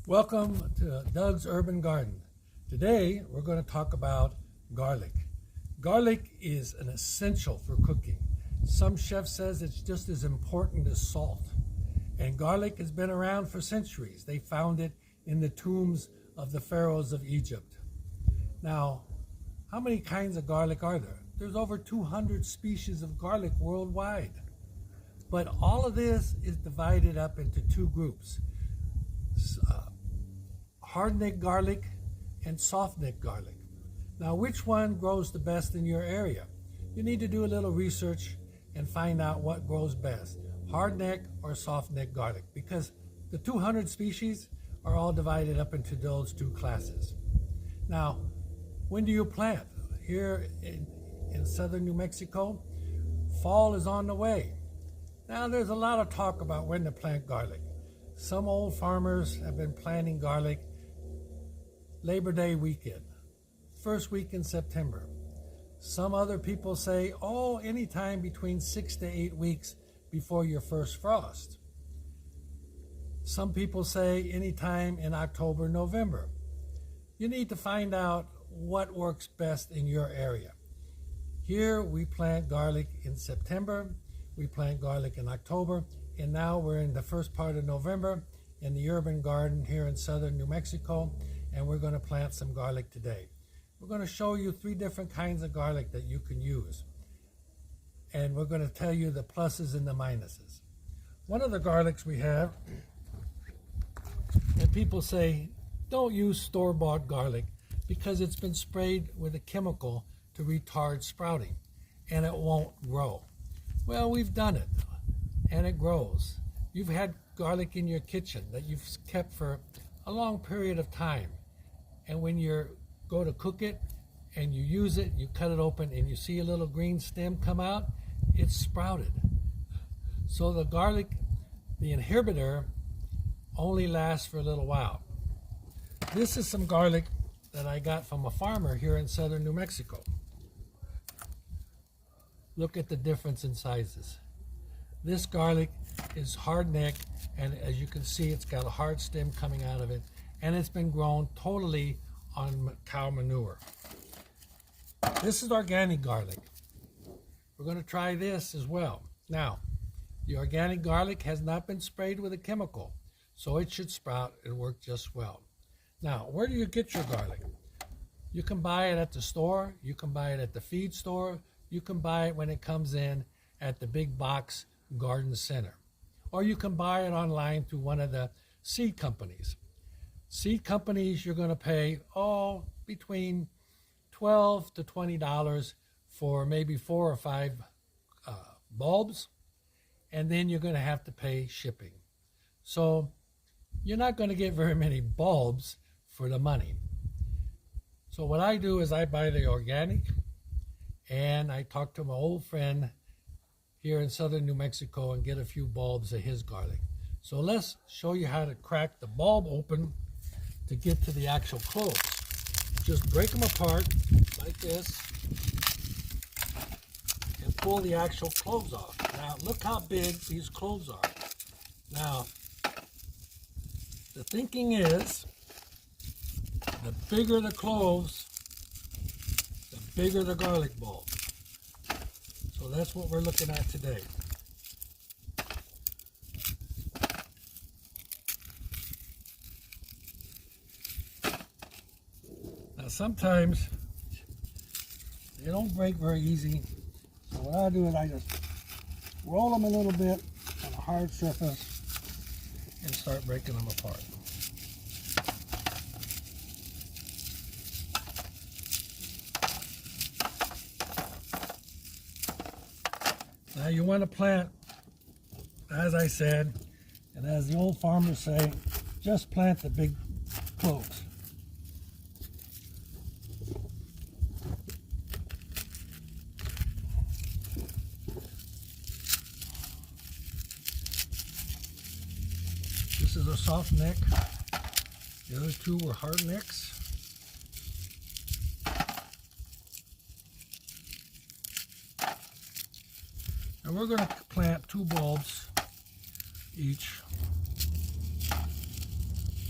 Welcome to Doug's Urban Garden. Today we're going to talk about garlic. Garlic is an essential for cooking. Some chef says it's just as important as salt. And garlic has been around for centuries. They found it in the tombs of the pharaohs of Egypt. Now, how many kinds of garlic are there? There's over 200 species of garlic worldwide. But all of this is divided up into two groups. Hard-neck garlic and soft-neck garlic. Now, which one grows the best in your area? You need to do a little research and find out what grows best, hard-neck or soft-neck garlic, because the 200 species are all divided up into those two classes. Now, when do you plant? Here in southern New Mexico, fall is on the way. Now, there's a lot of talk about when to plant garlic. Some old farmers have been planting garlic Labor Day weekend, first week in September. Some other people say, anytime between 6 to 8 weeks before your first frost. Some people say anytime in October, November. You need to find out what works best in your area. Here we plant garlic in September, we plant garlic in October, and now we're in the first part of November in the urban garden here in southern New Mexico, and we're going to plant some garlic today. We're going to show you 3 different kinds of garlic that you can use, and we're going to tell you the pluses and the minuses. One of the garlics we have, and people say, don't use store-bought garlic because it's been sprayed with a chemical to retard sprouting, and it won't grow. Well, we've done it, and it grows. You've had garlic in your kitchen that you've kept for a long period of time, and when you go to cook it and you use it, you cut it open and you see a little green stem come out, it's sprouted. So the garlic, the inhibitor, only lasts for a little while. This is some garlic that I got from a farmer here in southern New Mexico. Look at the difference in sizes. This garlic is hard neck, and as you can see, it's got a hard stem coming out of it, and it's been grown totally on cow manure. This is organic garlic. We're going to try this as well. Now, the organic garlic has not been sprayed with a chemical, so it should sprout and work just well. Now, where do you get your garlic? You can buy it at the store, you can buy it at the feed store, you can buy it when it comes in at the big box garden center, or you can buy it online through one of the seed companies. Seed companies, you're going to pay between $12 to $20 for maybe 4 or 5 bulbs, and then you're going to have to pay shipping. So you're not going to get very many bulbs for the money. So what I do is I buy the organic, and I talk to my old friend here in southern New Mexico and get a few bulbs of his garlic. So let's show you how to crack the bulb open to get to the actual cloves. Just break them apart like this and pull the actual cloves off. Now look how big these cloves are. Now the thinking is the bigger the cloves, the bigger the garlic bulb. So that's what we're looking at today. Now sometimes they don't break very easy. So what I do is I just roll them a little bit on a hard surface and start breaking them apart. Now you want to plant, as I said, and as the old farmers say, just plant the big cloves. This is a soft neck. The other 2 were hard necks. And we're going to plant 2 bulbs each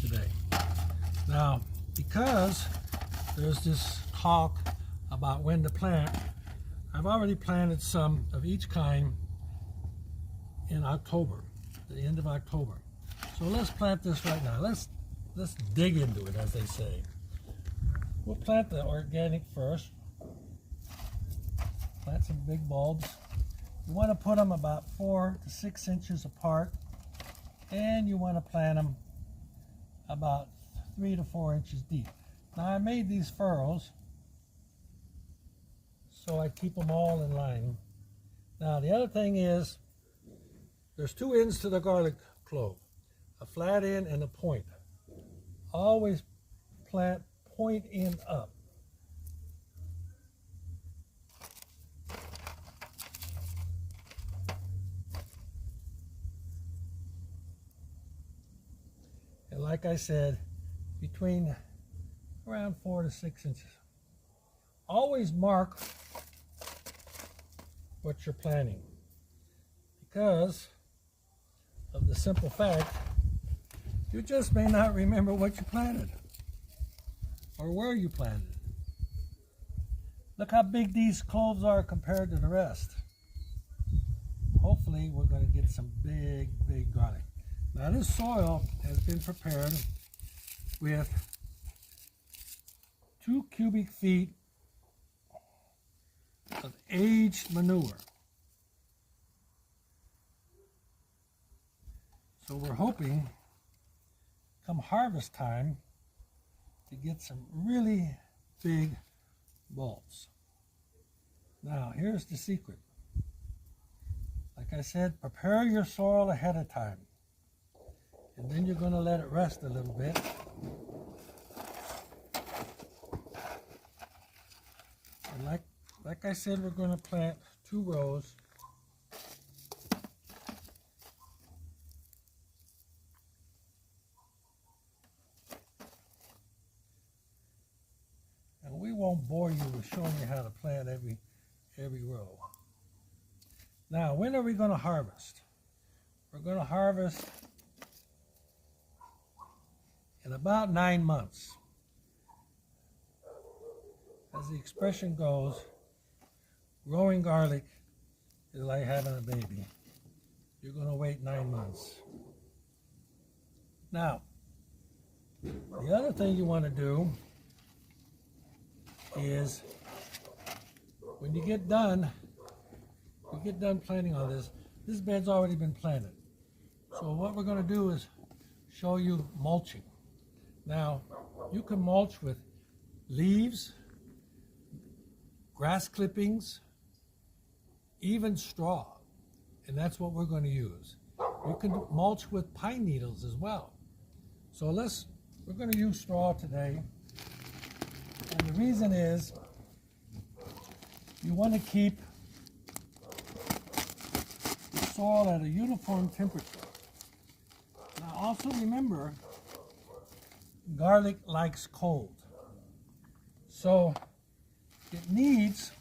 today. Now, because there's this talk about when to plant, I've already planted some of each kind in October, the end of October. So let's plant this right now. Let's dig into it, as they say. We'll plant the organic first. Plant some big bulbs. You want to put them about 4 to 6 inches apart, and you want to plant them about 3 to 4 inches deep. Now I made these furrows so I keep them all in line. Now the other thing is, there's 2 ends to the garlic clove, a flat end and a point. Always plant point end up. And like I said, between around 4 to 6 inches. Always mark what you're planting, because of the simple fact you just may not remember what you planted or where you planted. Look how big these cloves are compared to the rest. Hopefully we're going to get some big garlic. Now this soil has been prepared with 2 cubic feet of aged manure. So we're hoping come harvest time to get some really big bulbs. Now here's the secret. Like I said, prepare your soil ahead of time, and then you're going to let it rest a little bit. And like I said, we're going to plant 2 rows. And we won't bore you with showing you how to plant every row. Now, when are we going to harvest? We're going to harvest in about 9 months. As the expression goes, growing garlic is like having a baby. You're going to wait 9 months. Now, the other thing you want to do is, when you get done planting all this bed's already been planted. So what we're going to do is show you mulching. Now, you can mulch with leaves, grass clippings, even straw, and that's what we're going to use. You can mulch with pine needles as well. So we're going to use straw today, and the reason is you want to keep the soil at a uniform temperature. Now also remember, garlic likes cold, so it needs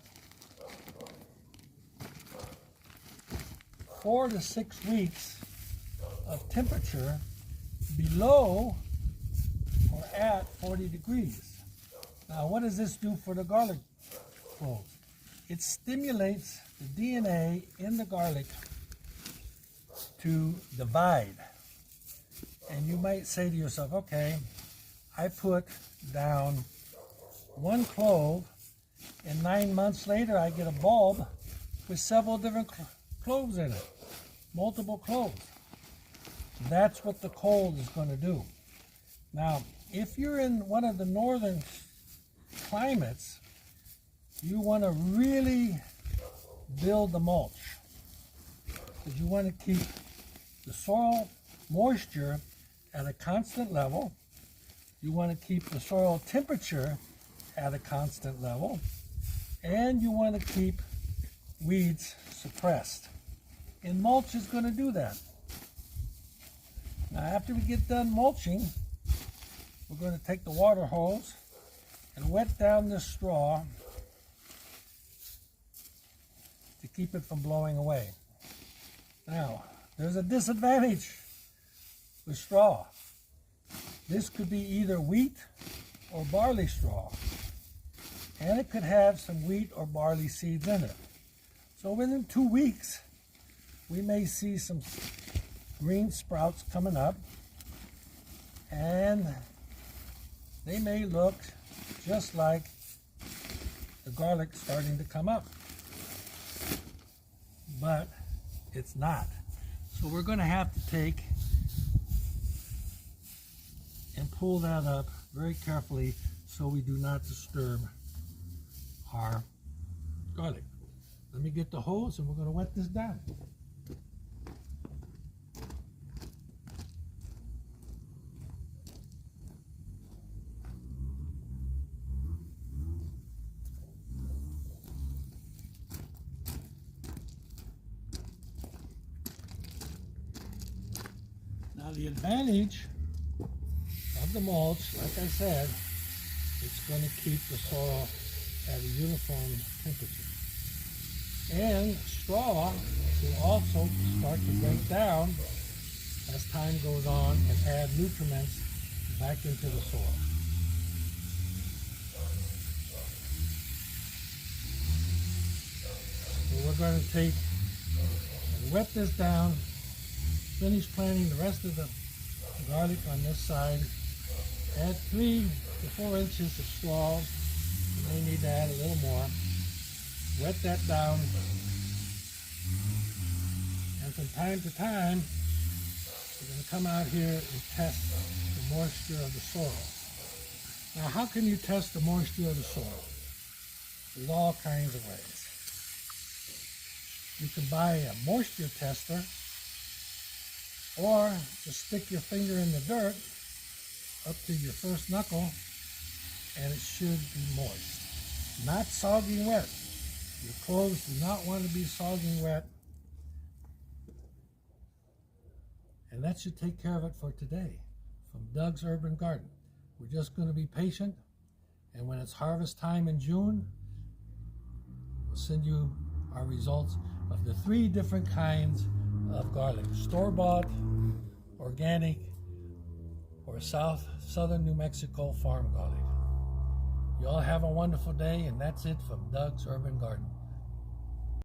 4 to 6 weeks of temperature below or at 40 degrees. Now, what does this do for the garlic cloves? It stimulates the DNA in the garlic to divide. And you might say to yourself, okay, I put down 1 clove, and 9 months later I get a bulb with several different cloves in it, multiple cloves. That's what the cold is going to do. Now, if you're in one of the northern climates, you want to really build the mulch, because you want to keep the soil moisture at a constant level. You want to keep the soil temperature at a constant level, and you want to keep weeds suppressed. And mulch is going to do that. Now, after we get done mulching, we're going to take the water hose and wet down this straw to keep it from blowing away. Now, there's a disadvantage with straw. This could be either wheat or barley straw. And it could have some wheat or barley seeds in it. So within 2 weeks, we may see some green sprouts coming up, and they may look just like the garlic starting to come up. But it's not. So we're going to have to take and pull that up very carefully so we do not disturb our garlic. Let me get the hose and we're going to wet this down. Now the advantage of the mulch, like I said, it's going to keep the soil at a uniform temperature. And straw will also start to break down as time goes on and add nutriments back into the soil. So we're going to take and wet this down, finish planting the rest of the garlic on this side, add 3 to 4 inches of straw. You may need to add a little more. Wet that down, and from time to time, we're going to come out here and test the moisture of the soil. Now, how can you test the moisture of the soil? There's all kinds of ways. You can buy a moisture tester, or just stick your finger in the dirt up to your first knuckle, and it should be moist. Not soggy wet. Your clothes do not want to be soggy wet. And that should take care of it for today. From Doug's Urban Garden. We're just going to be patient, and when it's harvest time in June, we'll send you our results of the 3 different kinds of garlic: store-bought, organic, or southern New Mexico farm garlic. You all have a wonderful day, and that's it from Doug's Urban Garden.